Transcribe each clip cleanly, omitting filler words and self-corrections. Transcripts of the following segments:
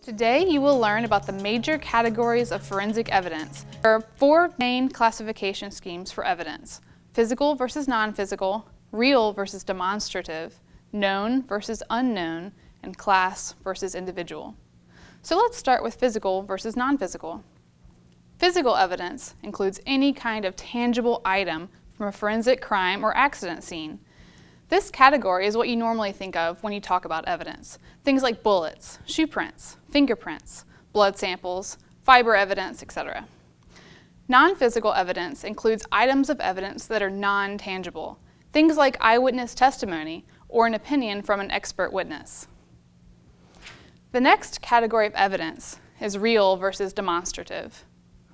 Today you will learn about the major categories of forensic evidence. There are four main classification schemes for evidence: physical versus non-physical, real versus demonstrative, known versus unknown, and class versus individual. So let's start with physical versus non-physical. Physical evidence includes any kind of tangible item from a forensic crime or accident scene. This category is what you normally think of when you talk about evidence. Things like bullets, shoe prints, fingerprints, blood samples, fiber evidence, etc. Non-physical evidence includes items of evidence that are non-tangible, things like eyewitness testimony or an opinion from an expert witness. The next category of evidence is real versus demonstrative.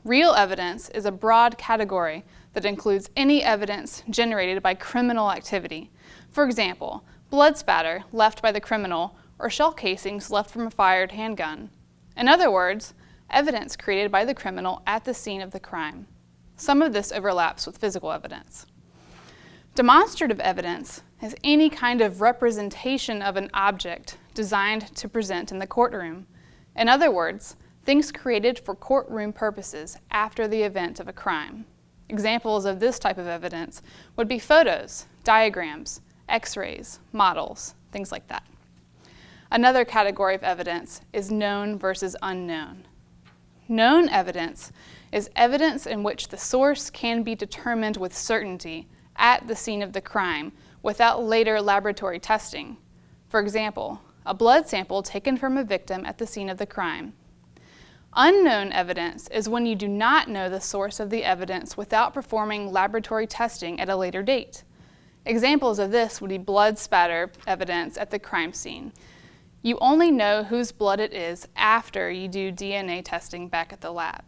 Real evidence is a broad category that includes any evidence generated by criminal activity. For example, blood spatter left by the criminal or shell casings left from a fired handgun. In other words, evidence created by the criminal at the scene of the crime. Some of this overlaps with physical evidence. Demonstrative evidence is any kind of representation of an object designed to present in the courtroom. In other words, things created for courtroom purposes after the event of a crime. Examples of this type of evidence would be photos, diagrams, x-rays, models, things like that. Another category of evidence is known versus unknown. Known evidence is evidence in which the source can be determined with certainty at the scene of the crime without later laboratory testing. For example, a blood sample taken from a victim at the scene of the crime. Unknown evidence is when you do not know the source of the evidence without performing laboratory testing at a later date. Examples of this would be blood spatter evidence at the crime scene. You only know whose blood it is after you do DNA testing back at the lab.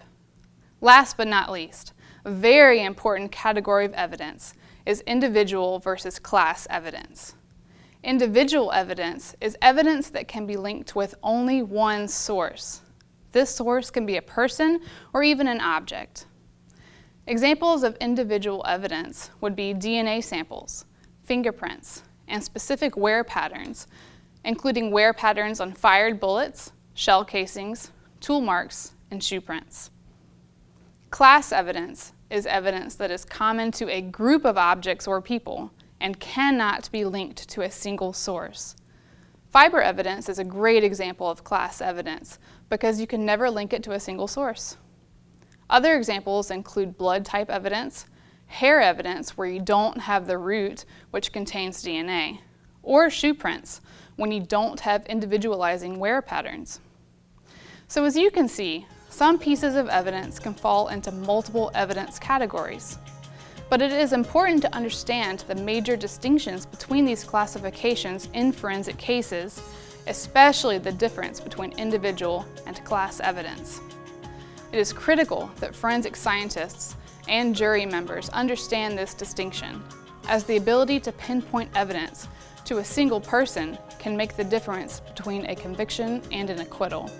Last but not least, a very important category of evidence is individual versus class evidence. Individual evidence is evidence that can be linked with only one source. This source can be a person or even an object. Examples of individual evidence would be DNA samples, fingerprints, and specific wear patterns, including wear patterns on fired bullets, shell casings, tool marks, and shoe prints. Class evidence is evidence that is common to a group of objects or people and cannot be linked to a single source. Fiber evidence is a great example of class evidence because you can never link it to a single source. Other examples include blood type evidence, hair evidence where you don't have the root which contains DNA, or shoe prints when you don't have individualizing wear patterns. So as you can see, some pieces of evidence can fall into multiple evidence categories. But it is important to understand the major distinctions between these classifications in forensic cases, especially the difference between individual and class evidence. It is critical that forensic scientists and jury members understand this distinction, as the ability to pinpoint evidence to a single person can make the difference between a conviction and an acquittal.